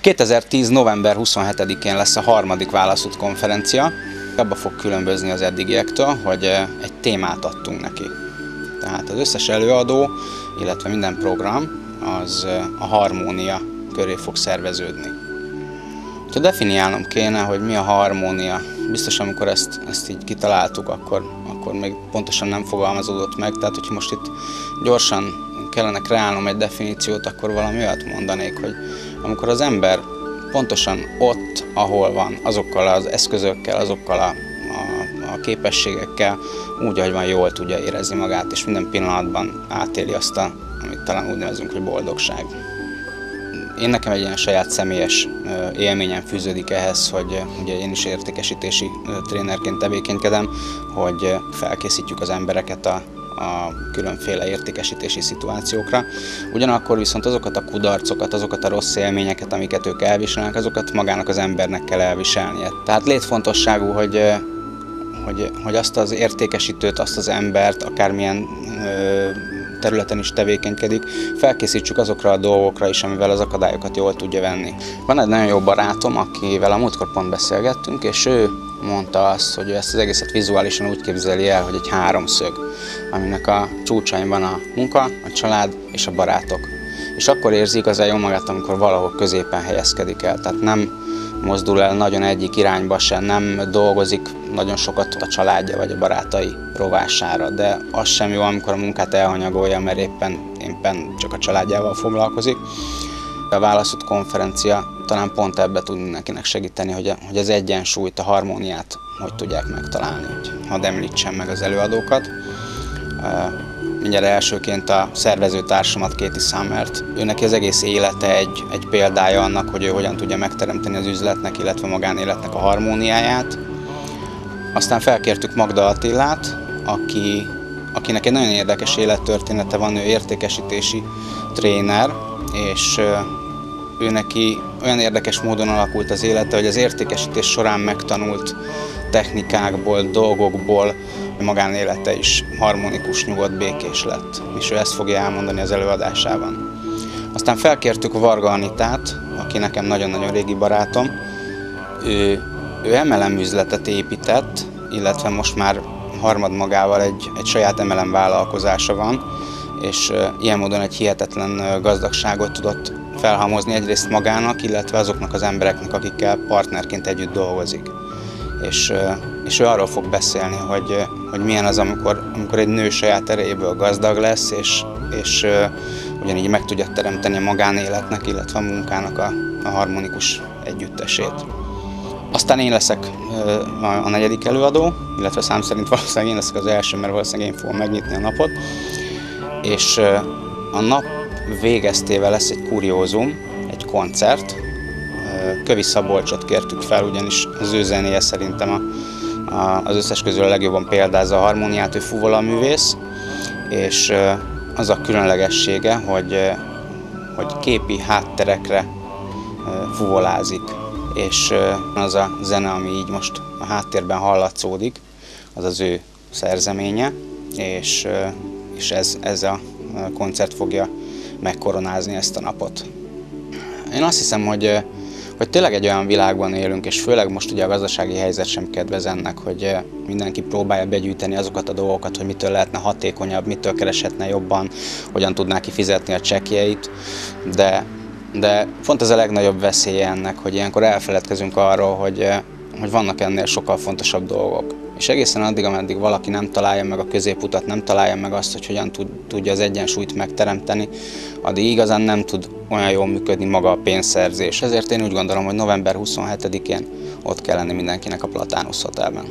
2010. november 27-én lesz a harmadik válaszút konferencia. Abba fog különbözni az eddigiektől, hogy egy témát adtunk neki. Tehát az összes előadó, illetve minden program az a harmónia köré fog szerveződni. Ha definiálnom kéne, hogy mi a harmónia, biztos amikor ezt így kitaláltuk, akkor még pontosan nem fogalmazódott meg. Tehát, hogyha most itt gyorsan kellene kreálnom egy definíciót, akkor valami olyat mondanék, hogy amikor az ember pontosan ott, ahol van, azokkal az eszközökkel, azokkal a képességekkel, úgy, ahogy van, jól tudja érezni magát, és minden pillanatban átéli azt, amit talán úgy nevezünk, hogy boldogság. Nekem egy ilyen saját személyes élményem fűződik ehhez, hogy ugye én is értékesítési trénerként tevékenykedem, hogy felkészítjük az embereket a különféle értékesítési szituációkra. Ugyanakkor viszont azokat a kudarcokat, azokat a rossz élményeket, amiket ők elviselnek, azokat magának az embernek kell elviselnie. Tehát létfontosságú, hogy azt az értékesítőt, azt az embert, akármilyen területen is tevékenykedik, felkészítsük azokra a dolgokra is, amivel az akadályokat jól tudja venni. Van egy nagyon jó barátom, akivel a múltkor pont beszélgettünk, és ő mondta azt, hogy ő ezt az egészet vizuálisan úgy képzeli el, hogy egy háromszög, aminek a csúcsain van a munka, a család és a barátok. És akkor érzi igazán jól magát, amikor valahol középen helyezkedik el. Tehát nem mozdul el nagyon egyik irányba se, nem dolgozik nagyon sokat a családja vagy a barátai rovására, de az sem jó, amikor a munkát elhanyagolja, mert éppen csak a családjával foglalkozik. A válaszút konferencia talán pont ebbe tud mindenkinek segíteni, hogy az egyensúlyt, a harmóniát hogy tudják megtalálni. Hadd említsem meg az előadókat. Mindjárt elsőként a szervezőtársamat, Katie Summert. Őneki az egész élete egy példája annak, hogy ő hogyan tudja megteremteni az üzletnek, illetve magánéletnek a harmóniáját. Aztán felkértük Magda Attilát, akinek egy nagyon érdekes élettörténete van, ő értékesítési tréner, és ő neki olyan érdekes módon alakult az élete, hogy az értékesítés során megtanult technikákból, dolgokból magánélete is harmonikus, nyugodt, békés lett. És ő ezt fogja elmondani az előadásában. Aztán felkértük Varga Anitát, aki nekem nagyon-nagyon régi barátom. Ő MLM üzletet épített, illetve most már harmad magával egy saját MLM vállalkozása van, és ilyen módon egy hihetetlen gazdagságot tudott felhalmozni egyrészt magának, illetve azoknak az embereknek, akikkel partnerként együtt dolgozik. És ő arról fog beszélni, hogy milyen az, amikor egy nő saját erejéből gazdag lesz, és ugyanígy meg tudja teremteni a magánéletnek, illetve a munkának a harmonikus együttesét. Aztán én leszek a negyedik előadó, illetve szám szerint valószínűleg én leszek az első, mert valószínűleg én fogom megnyitni a napot. És a nap végeztével lesz egy kuriózum, egy koncert. Kövi Szabolcsot kértük fel, ugyanis az ő zenéje szerintem az összes közül a legjobban példázza a harmóniát, ő fuvolaművész, és az a különlegessége, hogy képi hátterekre fuvolázik. És az a zene, ami így most a háttérben hallatszódik, az az ő szerzeménye, és ez a koncert fogja megkoronázni ezt a napot. Én azt hiszem, hogy tényleg egy olyan világban élünk, és főleg most ugye a gazdasági helyzet sem kedvez ennek, hogy mindenki próbálja begyűjteni azokat a dolgokat, hogy mitől lehetne hatékonyabb, mitől kereshetne jobban, hogyan tudná kifizetni a csekkjeit, de pont ez a legnagyobb veszélye ennek, hogy ilyenkor elfeledkezünk arról, hogy vannak ennél sokkal fontosabb dolgok. És egészen addig, ameddig valaki nem találja meg a középutat, nem találja meg azt, hogy hogyan tudja az egyensúlyt megteremteni, addig igazán nem tud olyan jól működni maga a pénzszerzés. Ezért én úgy gondolom, hogy november 27-én ott kell lenni mindenkinek a Platanus Hotelben.